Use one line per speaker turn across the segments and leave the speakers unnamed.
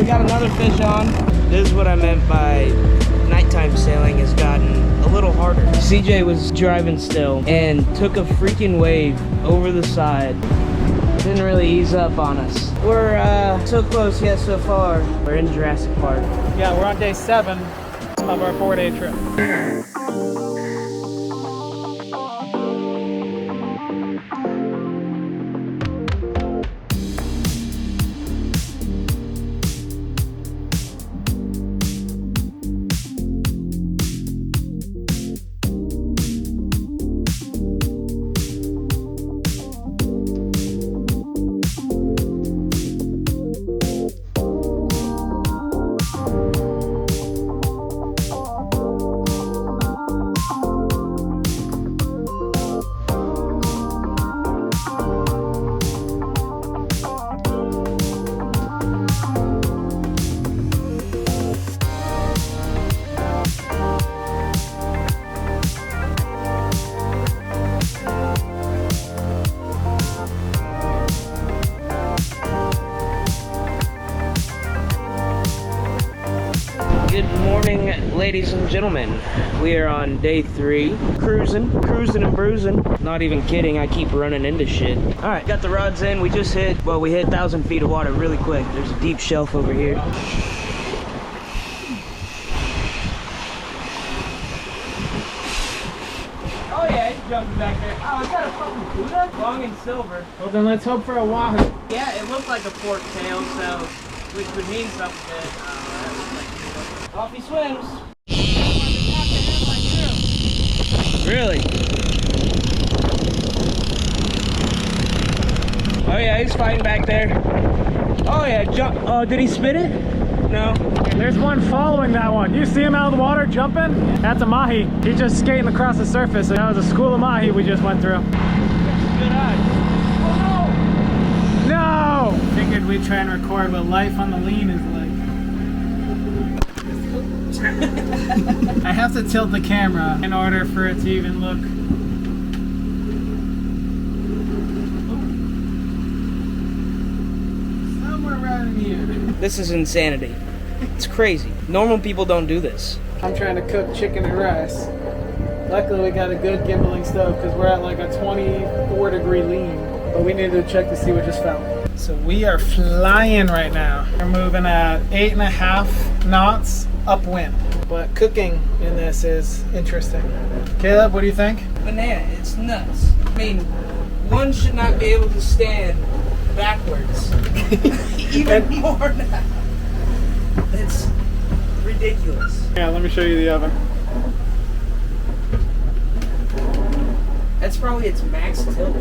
got another fish on. This is what I meant by nighttime sailing has gotten a little harder. CJ was driving still and took a freaking wave over the side. Didn't really ease up on us. We're so close yet so far. We're in Jurassic Park.
Yeah, we're on day 7 of our 4-day trip.
Good morning, ladies and gentlemen. We are on day 3, cruising and bruising. Not even kidding, I keep running into shit. All right, got the rods in. We just hit, well, we hit 1,000 feet of water really quick. There's a deep shelf over here. Oh yeah, it's jumping back there. Oh, is that a fucking tuna? Long and silver.
Well, then let's hope for a wahoo.
Yeah, it looked like a fork tail, so, which would mean something good. Off he swims. Really? Oh yeah, he's fighting back there. Oh yeah, jump. Oh, did he spit it? No.
There's one following that one. You see him out of the water jumping? That's a mahi. He's just skating across the surface. And that was a school of mahi we just went through.
Good eye.
Oh no! No! Figured we'd try and record what life on the lean is like. I have to tilt the camera in order for it to even look. Somewhere right in here.
This is insanity. It's crazy. Normal people don't do this.
I'm trying to cook chicken and rice. Luckily we got a good gimbaling stove because we're at like a 24-degree lean. But we needed to check to see what just fell. So we are flying right now. We're moving at 8.5 knots upwind. But cooking in this is interesting. Caleb, what do you think?
Banana, it's nuts. I mean, one should not be able to stand backwards. Even more now. It's ridiculous.
Yeah, let me show you the oven.
That's probably its max tilt.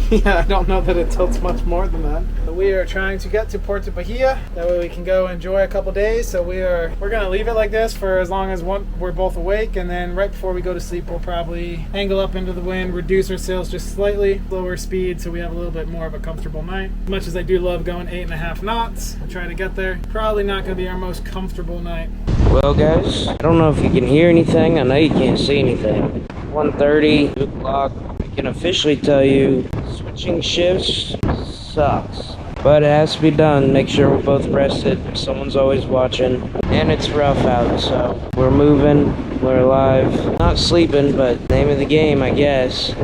Yeah, I don't know that it tilts much more than that. But we are trying to get to Puerto Bahia. That way we can go enjoy a couple days. So we're gonna leave it like this for as long as we're both awake, and then right before we go to sleep, we'll probably angle up into the wind, reduce our sails just slightly, lower speed, so we have a little bit more of a comfortable night. As much as I do love going 8.5 knots, I'll try to get there. Probably not gonna be our most comfortable night.
Well, guys, I don't know if you can hear anything. I know you can't see anything. 1:30, 2 o'clock. I can officially tell you, switching shifts sucks. But it has to be done. Make sure we're both rested. Someone's always watching. And it's rough out, so we're moving. We're alive. Not sleeping, but name of the game, I guess.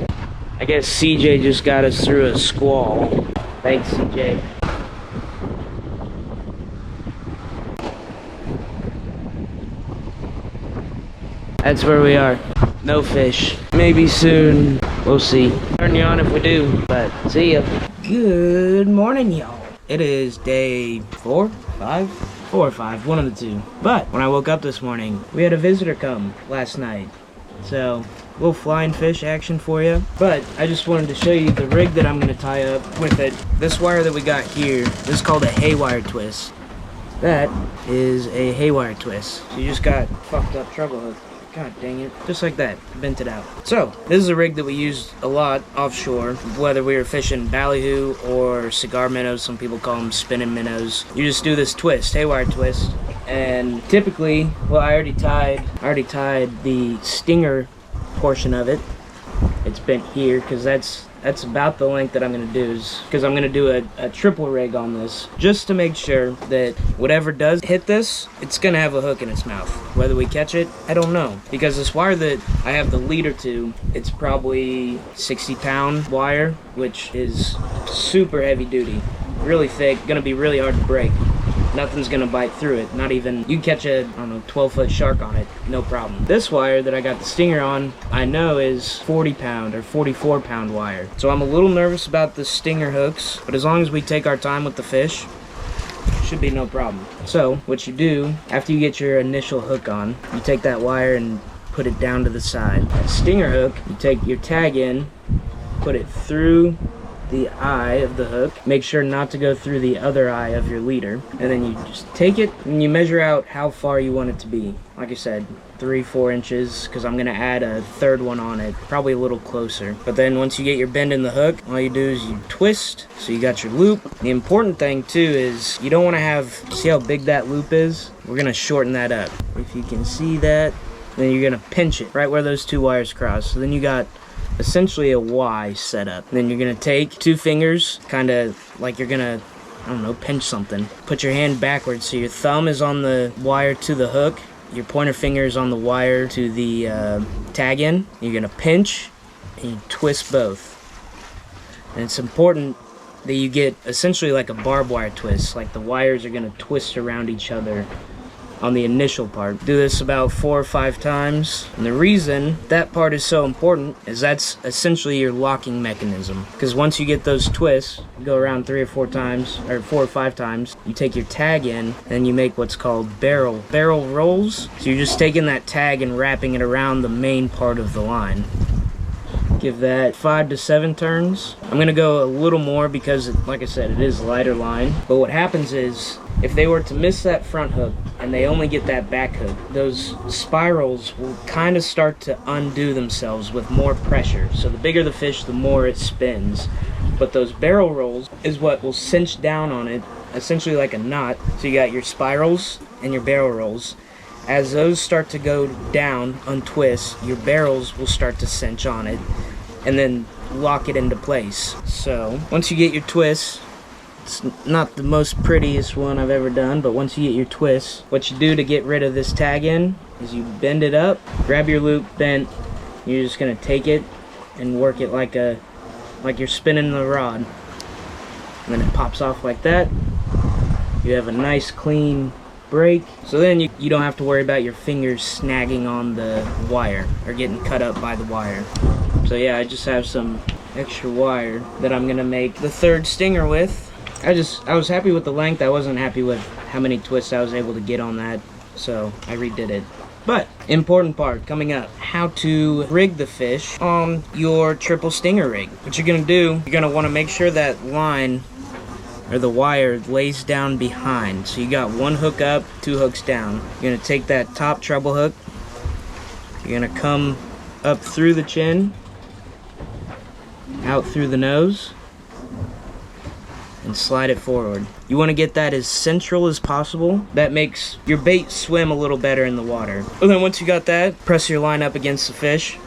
I guess CJ just got us through a squall. Thanks, CJ. That's where we are. No fish. Maybe soon. We'll see. Turn you on if we do, but see ya. Good morning, y'all. It is day 4, 5? 4 or 5, one of the two. But when I woke up this morning, we had a visitor come last night. So, little flying fish action for you. But I just wanted to show you the rig that I'm gonna tie up with it. This wire that we got here, this is called a haywire twist. That is a haywire twist. So you just got fucked up treble hook. God dang it. Just like that. Bent it out. So, this is a rig that we used a lot offshore, whether we were fishing ballyhoo or cigar minnows. Some people call them spinning minnows. You just do this twist, haywire twist. And typically, well, I already tied the stinger portion of it. It's bent here because that's that's about the length that I'm gonna do, is because I'm gonna do a triple rig on this, just to make sure that whatever does hit this, it's gonna have a hook in its mouth. Whether we catch it, I don't know, because this wire that I have the leader to, it's probably 60-pound wire, which is super heavy duty, really thick, gonna be really hard to break. Nothing's gonna bite through it. Not even, you can catch a, I don't know, 12-foot shark on it, no problem. This wire that I got the stinger on, I know is 40-pound or 44-pound wire. So I'm a little nervous about the stinger hooks, but as long as we take our time with the fish, should be no problem. So what you do, after you get your initial hook on, you take that wire and put it down to the side. That stinger hook, you take your tag in, put it through the eye of the hook, make sure not to go through the other eye of your leader, and then you just take it and you measure out how far you want it to be. Like I said, 3-4 inches, because I'm gonna add a third one on it, probably a little closer. But then once you get your bend in the hook, all you do is you twist, so you got your loop. The important thing too is you don't want to have, see how big that loop is? We're gonna shorten that up. If you can see that, then you're gonna pinch it right where those two wires cross. So then you got essentially a Y set up. Then you're gonna take 2 fingers, kind of like you're gonna, I don't know, pinch something. Put your hand backwards, so your thumb is on the wire to the hook, your pointer finger is on the wire to the tag in. You're gonna pinch and you twist both. And it's important that you get essentially like a barbed wire twist, like the wires are gonna twist around each other on the initial part. Do this about 4 or 5 times. And the reason that part is so important is that's essentially your locking mechanism. Because once you get those twists, you go around 3 or 4 times, or 4 or 5 times, you take your tag in, and you make what's called barrel rolls. So you're just taking that tag and wrapping it around the main part of the line. Give that 5 to 7 turns. I'm gonna go a little more because, like I said, it is lighter line. But what happens is, if they were to miss that front hook and they only get that back hook, those spirals will kind of start to undo themselves with more pressure. So the bigger the fish, the more it spins. But those barrel rolls is what will cinch down on it, essentially like a knot. So you got your spirals and your barrel rolls. As those start to go down, untwist, your barrels will start to cinch on it and then lock it into place. So once you get your twist, it's not the most prettiest one I've ever done, but once you get your twist, what you do to get rid of this tag in is you bend it up, grab your loop bent, you're just gonna take it and work it like you're spinning the rod. And then it pops off like that. You have a nice clean break. So then you don't have to worry about your fingers snagging on the wire or getting cut up by the wire. So yeah, I just have some extra wire that I'm gonna make the third stinger with. I was happy with the length. I wasn't happy with how many twists I was able to get on that, so I redid it. But important part coming up, how to rig the fish on your triple stinger rig. What you're gonna do, you're gonna want to make sure that line or the wire lays down behind. So you got 1 hook up, 2 hooks down. You're gonna take that top treble hook, you're gonna come up through the chin, out through the nose, and slide it forward. You want to get that as central as possible. That makes your bait swim a little better in the water. And then once you got that, press your line up against the fish,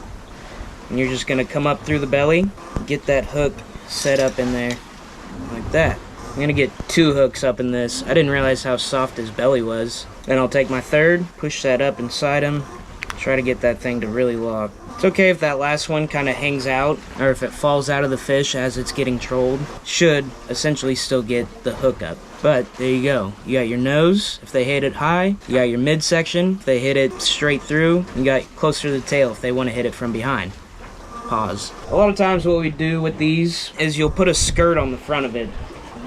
and you're just gonna come up through the belly, get that hook set up in there like that. I'm gonna get 2 hooks up in this. I didn't realize how soft his belly was. Then I'll take my third, push that up inside him, try to get that thing to really lock. It's okay if that last one kind of hangs out, or if it falls out of the fish as it's getting trolled. Should essentially still get the hook up. But there you go. You got your nose, if they hit it high. You got your midsection, if they hit it straight through. You got closer to the tail if they want to hit it from behind. Pause. A lot of times what we do with these is you'll put a skirt on the front of it.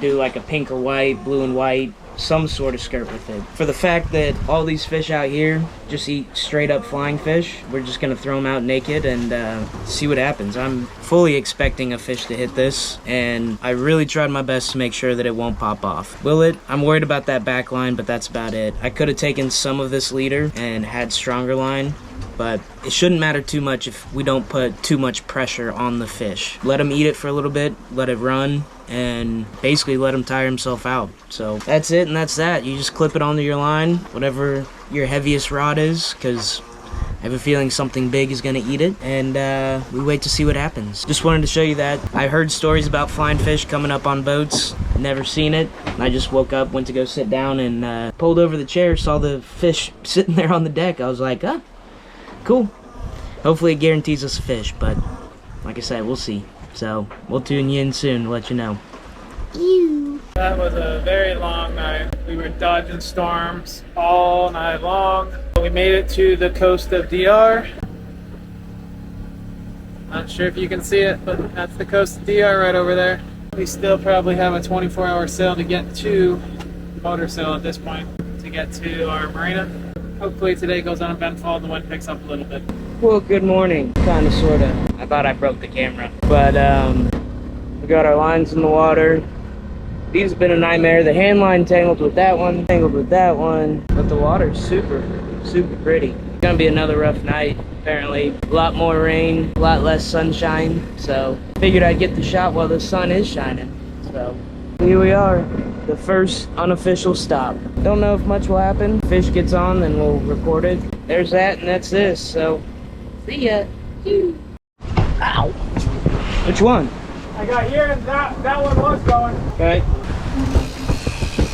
Do like a pink or white, blue and white, some sort of skirt with it. For the fact that all these fish out here just eat straight up flying fish, we're just gonna throw them out naked and see what happens. I'm fully expecting a fish to hit this, and I really tried my best to make sure that it won't pop off. Will it? I'm worried about that back line, but that's about it. I could have taken some of this leader and had stronger line, but it shouldn't matter too much if we don't put too much pressure on the fish. Let them eat it for a little bit, let it run, and basically let him tire himself out. So that's it, and that's that. You just clip it onto your line, whatever your heaviest rod is, because I have a feeling something big is gonna eat it, and we wait to see what happens. Just wanted to show you that. I heard stories about flying fish coming up on boats. Never seen it. I just woke up, went to go sit down, and pulled over the chair, saw the fish sitting there on the deck. I was like, ah, cool. Hopefully it guarantees us a fish, but like I said, we'll see. So we'll tune you in soon to let you know. Ew.
That was a very long night. We were dodging storms all night long. We made it to the coast of DR. Not sure if you can see it, but that's the coast of DR right over there. We still probably have a 24-hour sail to get to, motor sail at this point, to get to our marina. Hopefully today goes uneventful and the wind picks up a little bit.
Well, good morning. Kinda, sorta. I thought I broke the camera. But, we got our lines in the water. These have been a nightmare. The hand line tangled with that one, but the water's super pretty. It's gonna be another rough night, apparently. A lot more rain, a lot less sunshine. So, figured I'd get the shot while the sun is shining. So, here we are. The first unofficial stop. Don't know if much will happen. Fish gets on, then we'll record it. There's that, and that's this. So, see ya. Ow. Which one?
I got here and that one was going.
Okay.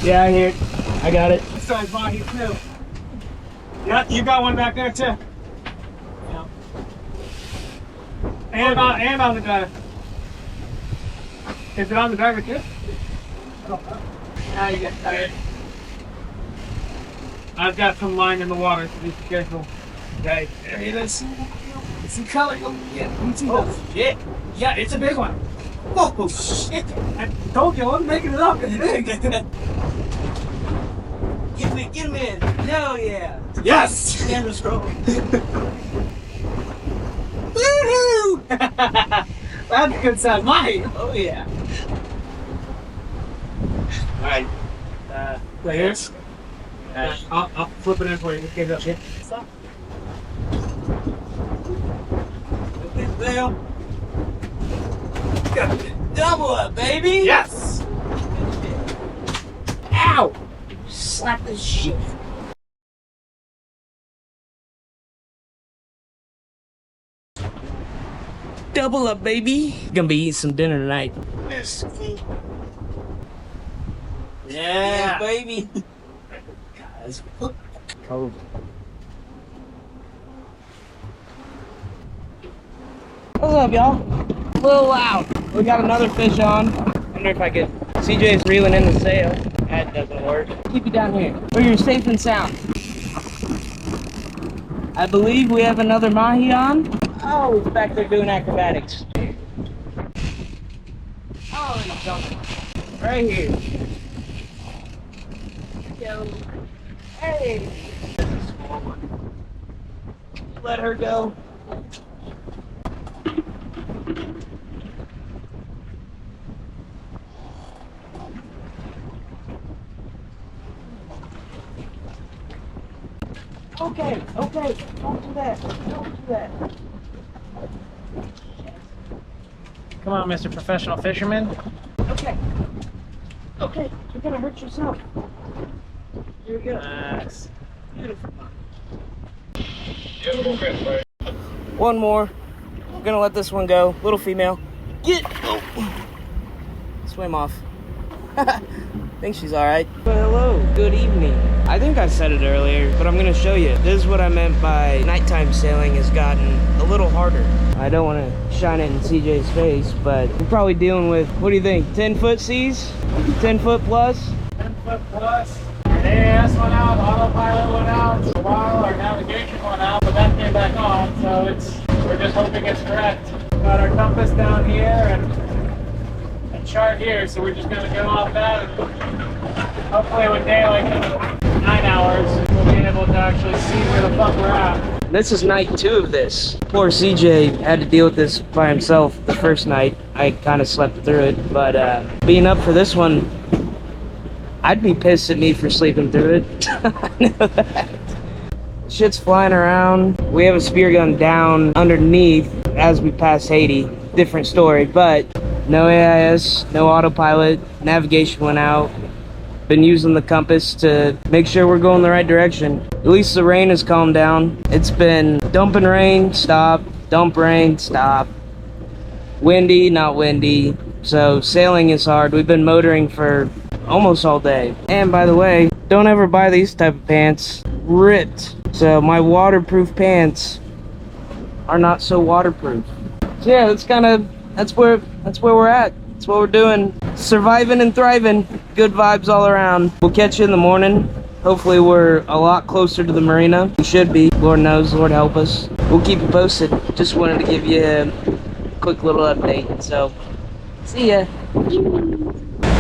Yeah, I hear it. I got it.
This side's mahi too. Yeah, you got one back there too. Yeah. And on the drive. Is it on the driver too? Now you get tired. I've got some line in the water, so be careful. Okay, there it is. It's the color. Oh, shit. Yeah, it's a big one. Oh, shit. I told you, I'm making it up. It's big. Get him in. Hell yeah. Yes. Camera's rolling. Woohoo! That's a good sound. Mine. Oh, yeah. All right. Right here. I'll flip it in for you. Just get it up. Shit. Stop. Double up, baby! Yes! Ow! Slap this shit. Double up, baby! Gonna be eating some dinner tonight. Yeah, baby! Cold. What's up, y'all? A little loud. We got another fish on. I wonder if I could. CJ's reeling in the sail. That doesn't work. Keep you down here where you're safe and sound. I believe we have another mahi on. Oh, he's back there doing acrobatics. Oh, he's jumping. Right here. Go. Hey. This is a small one. Let her go. Okay, don't do that. Come on, Mr. Professional Fisherman.
Okay, you're gonna hurt yourself. Here we go.
Nice.
Beautiful. One more. I'm gonna let this one go. Little female. Get! Oh. Swim off. Think she's alright. Well, hello, good evening. I think I said it earlier, but I'm gonna show you. This is what I meant by nighttime sailing has gotten a little harder. I don't want to shine it in CJ's face, but we're probably dealing with, what do you think, 10-foot seas? 10 foot plus?
10 foot plus. Our AAS went out, autopilot went out. For a while, our navigation went out, but that came back on, so we're just hoping it's correct. Got our compass down here and a chart here, so we're just gonna go off that and hopefully with daylight in 9 hours, we'll be able to actually see where the fuck we're at.
This is night 2 of this. Poor CJ had to deal with this by himself the first night. I kind of slept through it, but being up for this one, I'd be pissed at me for sleeping through it. I know that. Shit's flying around. We have a spear gun down underneath as we pass Haiti. Different story, but no AIS, no autopilot, navigation went out. Been using the compass to make sure we're going the right direction. At least the rain has calmed down. It's been dumping rain, stop, dump rain, stop. Windy, not windy. So sailing is hard. We've been motoring for almost all day. And by the way, don't ever buy these type of pants. Ripped. So my waterproof pants are not so waterproof. So yeah, that's where we're at. That's what we're doing. Surviving and thriving. Good vibes all around. We'll catch you in the morning. Hopefully we're a lot closer to the marina. We should be. Lord knows, Lord help us. We'll keep you posted. Just wanted to give you a quick little update. So, see ya.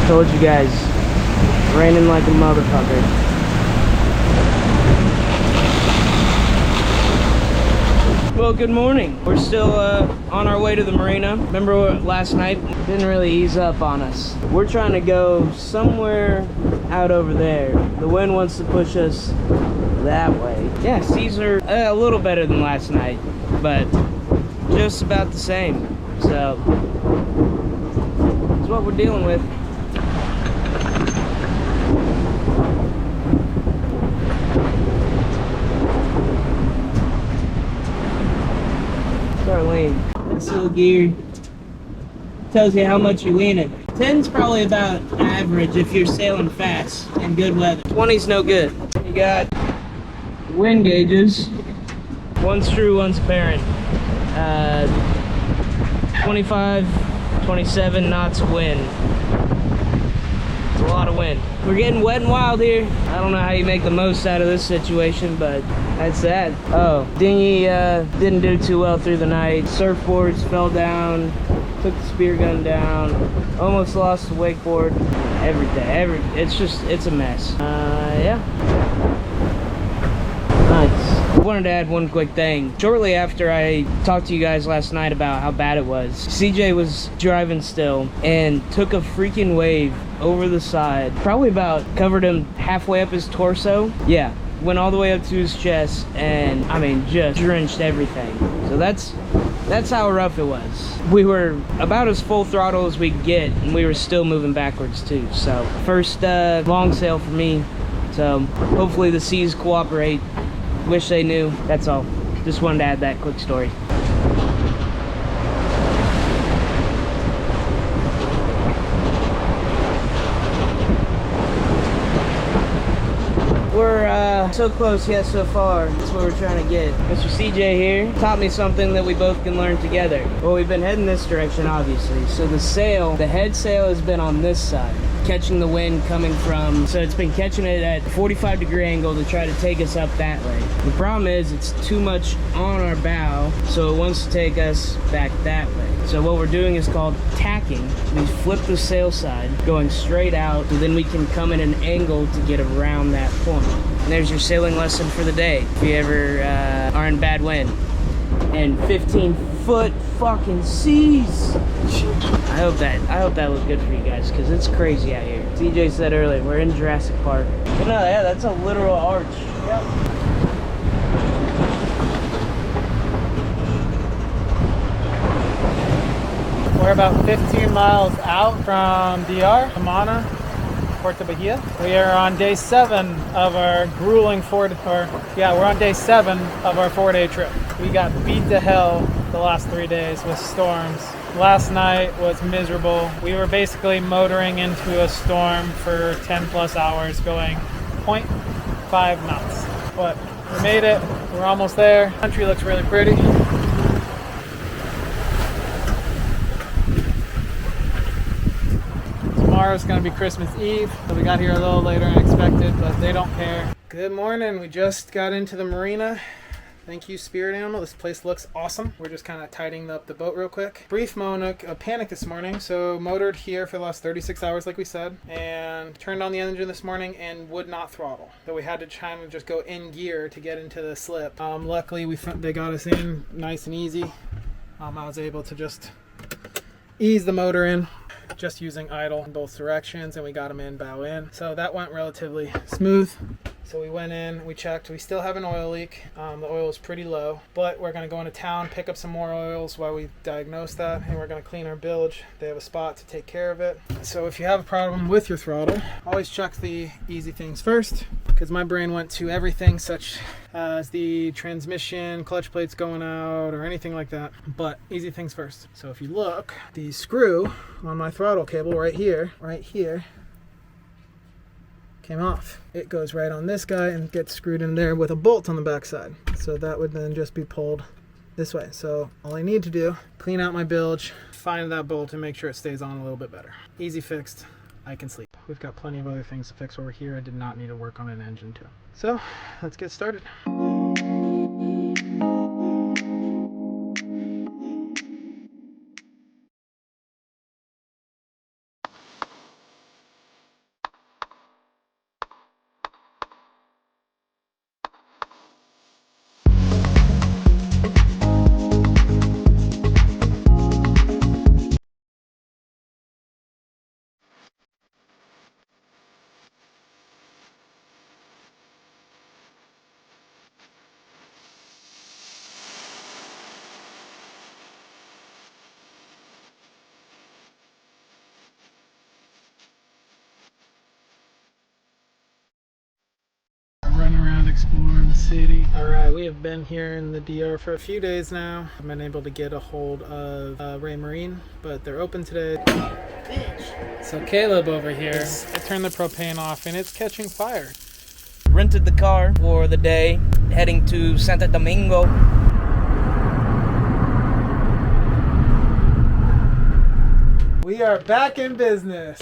Told you guys, raining like a motherfucker. Well, good morning. We're still on our way to the marina. Remember last night? Didn't really ease up on us. We're trying to go somewhere out over there. The wind wants to push us that way. Yeah, seas are a little better than last night, but just about the same. So, that's what we're dealing with. Lean. This little gear tells you how much you're leaning. 10's probably about average if you're sailing fast in good weather. 20's no good. You got wind gauges. One's true, one's apparent. 25, 27 knots of wind. It's a lot of wind. We're getting wet and wild here. I don't know how you make the most out of this situation, but that's that. Oh, dinghy didn't do too well through the night. Surfboards fell down, took the spear gun down, almost lost the wakeboard. Everything. It's a mess. Yeah. Nice. I wanted to add one quick thing. Shortly after I talked to you guys last night about how bad it was, CJ was driving still and took a freaking wave over the side. Probably about covered him halfway up his torso. Yeah. Went all the way up to his chest and I mean just drenched everything. So that's how rough it was. We were about as full throttle as we could get and we were still moving backwards too. So first long sail for me. So hopefully the seas cooperate. Wish they knew. That's all. Just wanted to add that quick story. We're so close yet so far. That's what we're trying to get. Mr. CJ here taught me something that we both can learn together. Well, we've been heading this direction, obviously. So the head sail has been on this side, catching the wind coming from, so it's been catching it at a 45-degree angle to try to take us up that way. The problem is it's too much on our bow, so it wants to take us back that way. So what we're doing is called tacking. We flip the sail side, going straight out, so then we can come in an angle to get around that point. And there's your sailing lesson for the day, if you ever are in bad wind. And 15-foot fucking seas. I hope that was good for you guys, because it's crazy out here. CJ said earlier, we're in Jurassic Park. But no, yeah, that's a literal arch. Yep.
We're about 15 miles out from DR, Amana, Puerto Bahia. We are on day 7 of our grueling we're on day 7 of our 4-day trip. We got beat to hell the last 3 days with storms. Last night was miserable. We were basically motoring into a storm for 10 plus hours going 0.5 knots. But we made it. We're almost there. The country looks really pretty. Tomorrow's going to be Christmas Eve, so we got here a little later than expected, but they don't care. Good morning. We just got into the marina. Thank you, Spirit Animal. This place looks awesome. We're just kind of tidying up the boat real quick. Brief panic this morning, so motored here for the last 36 hours, like we said, and turned on the engine this morning and would not throttle. So we had to try and just go in gear to get into the slip. Luckily, they got us in nice and easy. I was able to just ease the motor in, just using idle in both directions, and we got them in bow in. So that went relatively smooth. So we went in, we checked, we still have an oil leak. The oil is pretty low, but we're gonna go into town, pick up some more oils while we diagnose that, and we're gonna clean our bilge. They have a spot to take care of it. So if you have a problem with your throttle, always check the easy things first, because my brain went to everything such as the transmission, clutch plates going out, or anything like that. But easy things first. So if you look, the screw on my throttle cable right here, came off. It goes right on this guy and gets screwed in there with a bolt on the backside. So that would then just be pulled this way. So all I need to do, clean out my bilge, find that bolt and make sure it stays on a little bit better. Easy fixed, I can sleep. We've got plenty of other things to fix over here. I did not need to work on an engine too. So let's get started. Running around exploring the city. Alright, we have been here in the DR for a few days now. I've been able to get a hold of Ray Marine, but they're open today. So Caleb over here, I turned the propane off and it's catching fire.
Rented the car for the day, heading to Santo Domingo.
We are back in business.